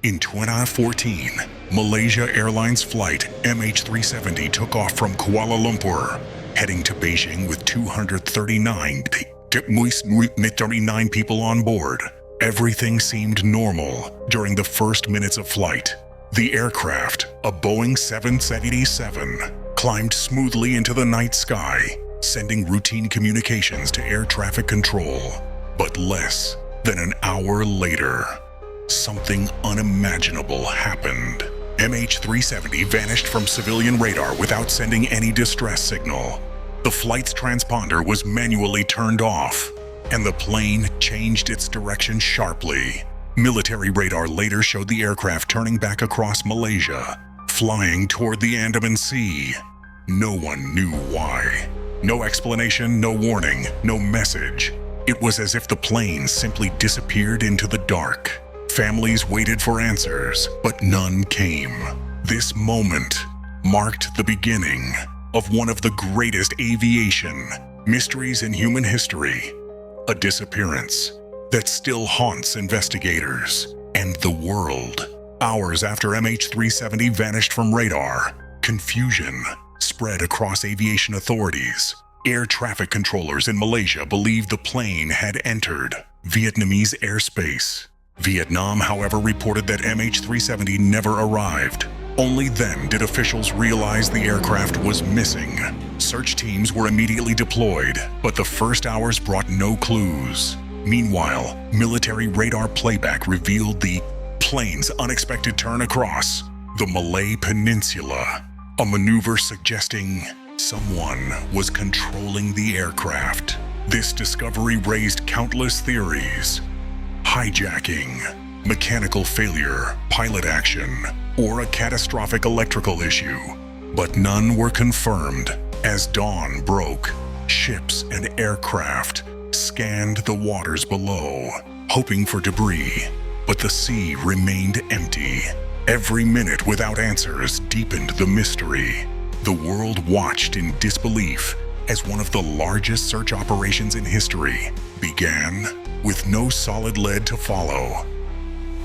In 2014, Malaysia Airlines Flight MH370 took off from Kuala Lumpur, heading to Beijing with 239 people on board. Everything seemed normal during the first minutes of flight. The aircraft, a Boeing 777, climbed smoothly into the night sky, sending routine communications to air traffic control. But less than an hour later, something unimaginable happened. MH370 vanished from civilian radar without sending any distress signal. The flight's transponder was manually turned off, and the plane changed its direction sharply. Military radar later showed the aircraft turning back across Malaysia, flying toward the Andaman Sea. No one knew why. No explanation, no warning, no message. It was as if the plane simply disappeared into the dark. Families waited for answers, but none came. This moment marked the beginning of one of the greatest aviation mysteries in human history, a disappearance that still haunts investigators and the world. Hours after MH370 vanished from radar, confusion spread across aviation authorities. Air traffic controllers in Malaysia believed the plane had entered Vietnamese airspace. Vietnam, however, reported that MH370 never arrived. Only then did officials realize the aircraft was missing. Search teams were immediately deployed, but the first hours brought no clues. Meanwhile, military radar playback revealed the plane's unexpected turn across the Malay Peninsula, a maneuver suggesting someone was controlling the aircraft. This discovery raised countless theories: hijacking, mechanical failure, pilot action, or a catastrophic electrical issue. But none were confirmed. As dawn broke, ships and aircraft scanned the waters below, hoping for debris, but the sea remained empty. Every minute without answers deepened the mystery. The world watched in disbelief as one of the largest search operations in history began with no solid lead to follow.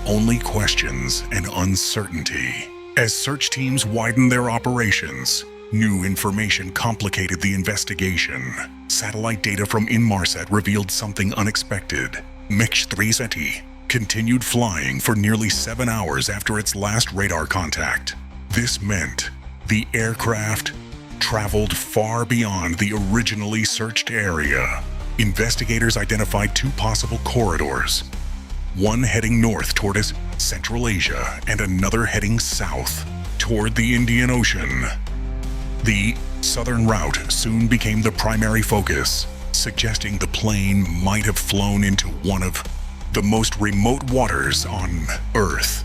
Only questions and uncertainty. As search teams widened their operations, new information complicated the investigation. Satellite data from Inmarsat revealed something unexpected. MH370 continued flying for nearly 7 hours after its last radar contact. This meant the aircraft traveled far beyond the originally searched area. Investigators identified two possible corridors, one heading north toward Central Asia and another heading south toward the Indian Ocean. The southern route soon became the primary focus, suggesting the plane might have flown into one of the most remote waters on Earth.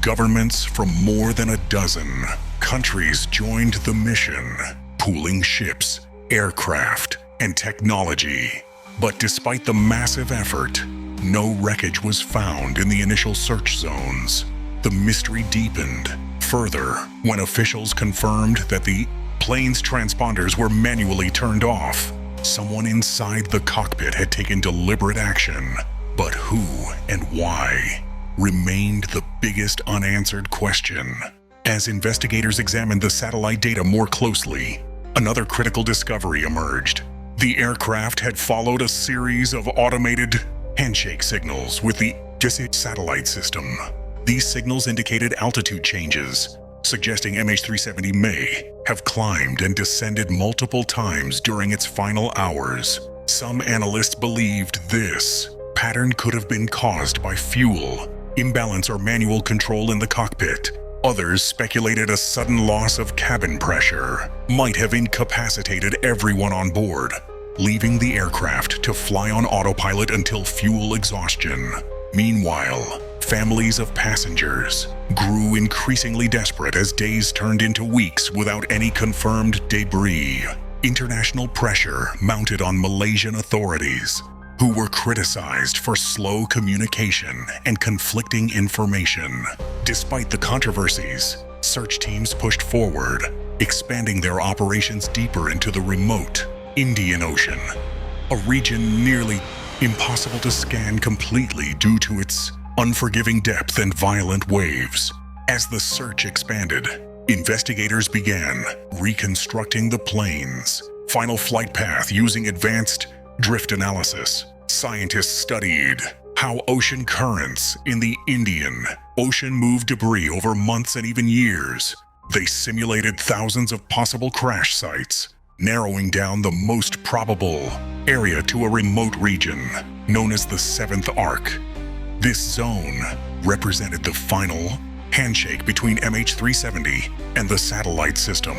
Governments from more than a dozen countries joined the mission, pooling ships, aircraft, and technology. But despite the massive effort, no wreckage was found in the initial search zones. The mystery deepened further when officials confirmed that the plane's transponders were manually turned off. Someone inside the cockpit had taken deliberate action, but who and why remained the biggest unanswered question. As investigators examined the satellite data more closely, another critical discovery emerged. The aircraft had followed a series of automated handshake signals with the satellite system. These signals indicated altitude changes, suggesting MH370 may have climbed and descended multiple times during its final hours. Some analysts believed this pattern could have been caused by fuel, imbalance, or manual control in the cockpit. Others speculated a sudden loss of cabin pressure might have incapacitated everyone on board, leaving the aircraft to fly on autopilot until fuel exhaustion. Meanwhile, families of passengers grew increasingly desperate as days turned into weeks without any confirmed debris. International pressure mounted on Malaysian authorities, who were criticized for slow communication and conflicting information. Despite the controversies, search teams pushed forward, expanding their operations deeper into the remote Indian Ocean, a region nearly impossible to scan completely due to its unforgiving depth and violent waves. As the search expanded, investigators began reconstructing the plane's final flight path using advanced drift analysis. Scientists studied how ocean currents in the Indian Ocean moved debris over months and even years. They simulated thousands of possible crash sites, narrowing down the most probable area to a remote region known as the Seventh Arc. This zone represented the final handshake between MH370 and the satellite system.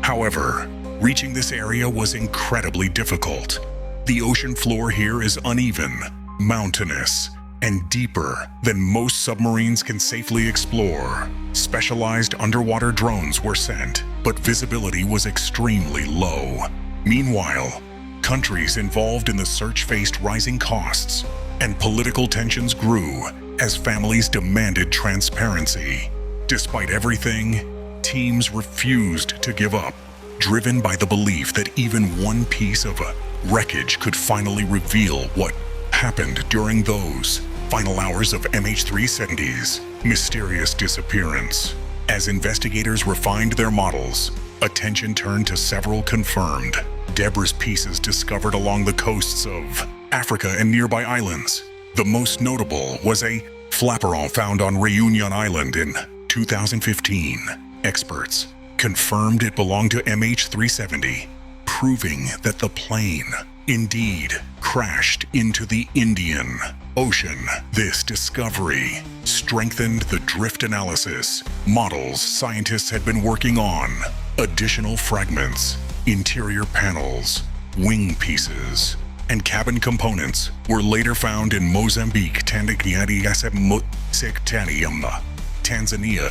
However, reaching this area was incredibly difficult. The ocean floor here is uneven, mountainous, and deeper than most submarines can safely explore. Specialized underwater drones were sent, but visibility was extremely low. Meanwhile, countries involved in the search faced rising costs, and political tensions grew as families demanded transparency. Despite everything, teams refused to give up, driven by the belief that even one piece of wreckage could finally reveal what happened during those final hours of MH370's mysterious disappearance. As investigators refined their models, attention turned to several confirmed debris pieces discovered along the coasts of Africa and nearby islands. The most notable was a flaperon found on Réunion Island in 2015. Experts confirmed it belonged to MH370, proving that the plane indeed crashed into the Indian Ocean. This discovery strengthened the drift analysis models scientists had been working on. Additional fragments, interior panels, wing pieces, and cabin components were later found in Mozambique, Tanzania,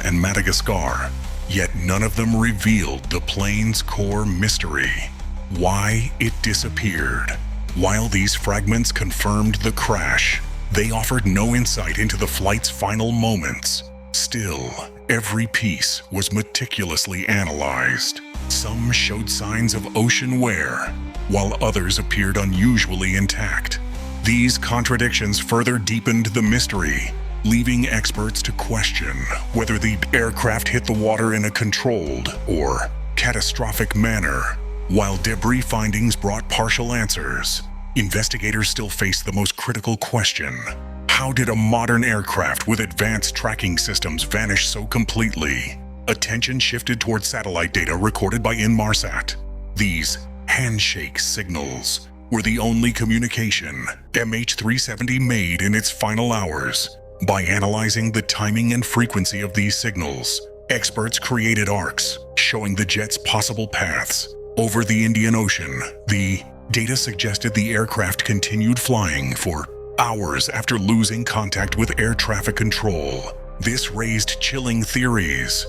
and Madagascar. Yet none of them revealed the plane's core mystery: why it disappeared. While these fragments confirmed the crash, they offered no insight into the flight's final moments. Still, every piece was meticulously analyzed. Some showed signs of ocean wear, while others appeared unusually intact. These contradictions further deepened the mystery, leaving experts to question whether the aircraft hit the water in a controlled or catastrophic manner. While debris findings brought partial answers, investigators still face the most critical question: how did a modern aircraft with advanced tracking systems vanish so completely? Attention shifted toward satellite data recorded by Inmarsat. These handshake signals were the only communication MH370 made in its final hours. By analyzing the timing and frequency of these signals, experts created arcs showing the jet's possible paths over the Indian Ocean. The data suggested the aircraft continued flying for hours after losing contact with air traffic control. This raised chilling theories.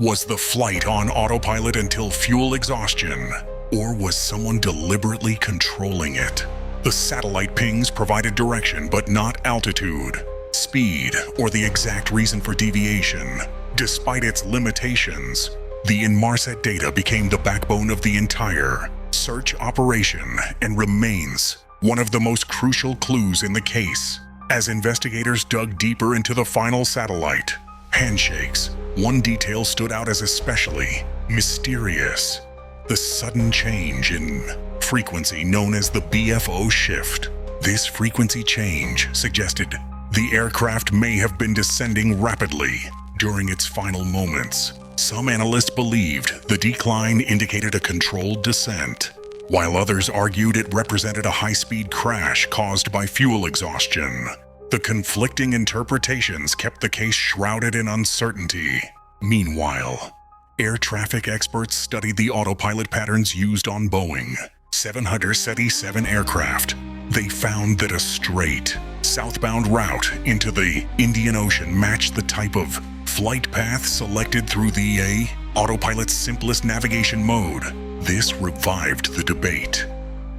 Was the flight on autopilot until fuel exhaustion, or was someone deliberately controlling it? The satellite pings provided direction, but not altitude, speed, or the exact reason for deviation. Despite its limitations, the Inmarsat data became the backbone of the entire search operation and remains one of the most crucial clues in the case. As investigators dug deeper into the final satellite handshakes, one detail stood out as especially mysterious: the sudden change in frequency known as the BFO shift. This frequency change suggested the aircraft may have been descending rapidly during its final moments. Some analysts believed the decline indicated a controlled descent, while others argued it represented a high-speed crash caused by fuel exhaustion. The conflicting interpretations kept the case shrouded in uncertainty. Meanwhile, air traffic experts studied the autopilot patterns used on Boeing 777 aircraft. They found that a straight, southbound route into the Indian Ocean matched the type of flight path selected through the autopilot's simplest navigation mode. This revived the debate.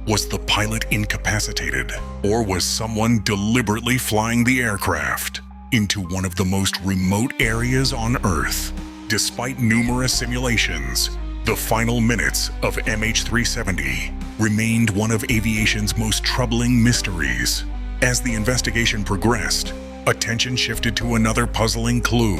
Was the pilot incapacitated, or was someone deliberately flying the aircraft into one of the most remote areas on Earth? Despite numerous simulations, the final minutes of MH370 remained one of aviation's most troubling mysteries. As the investigation progressed, attention shifted to another puzzling clue: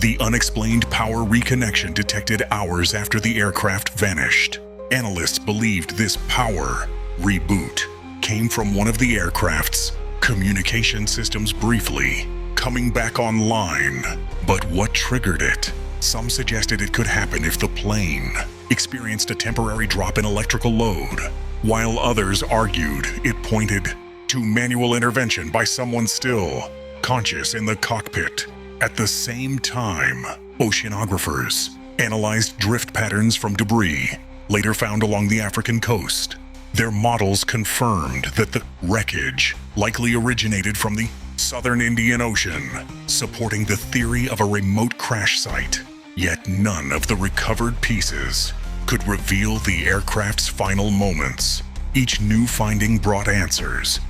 the unexplained power reconnection detected hours after the aircraft vanished. Analysts believed this power reboot came from one of the aircraft's communication systems briefly coming back online. But what triggered it? Some suggested it could happen if the plane experienced a temporary drop in electrical load, while others argued it pointed to manual intervention by someone still conscious in the cockpit. At the same time, oceanographers analyzed drift patterns from debris later found along the African coast. Their models confirmed that the wreckage likely originated from the southern Indian Ocean, supporting the theory of a remote crash site. Yet none of the recovered pieces could reveal the aircraft's final moments. Each new finding brought answers,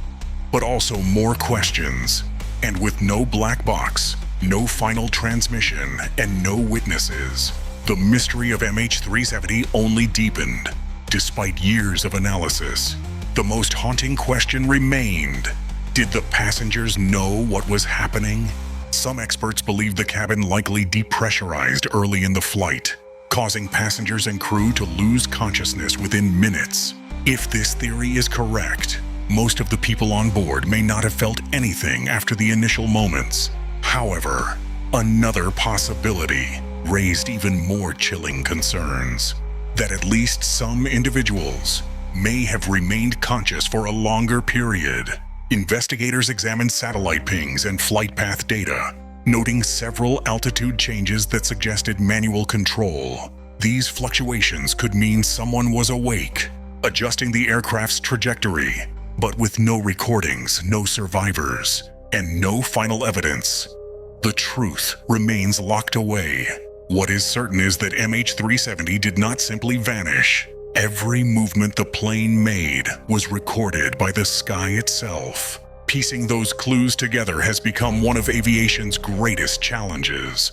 but also more questions. And with no black box, no final transmission, and no witnesses, the mystery of MH370 only deepened. Despite years of analysis, the most haunting question remained: did the passengers know what was happening? Some experts believe the cabin likely depressurized early in the flight, causing passengers and crew to lose consciousness within minutes. If this theory is correct, most of the people on board may not have felt anything after the initial moments. However, another possibility raised even more chilling concerns: that at least some individuals may have remained conscious for a longer period. Investigators examined satellite pings and flight path data, noting several altitude changes that suggested manual control. These fluctuations could mean someone was awake, adjusting the aircraft's trajectory, but with no recordings, no survivors, and no final evidence. The truth remains locked away. What is certain is that MH370 did not simply vanish. Every movement the plane made was recorded by the sky itself. Piecing those clues together has become one of aviation's greatest challenges.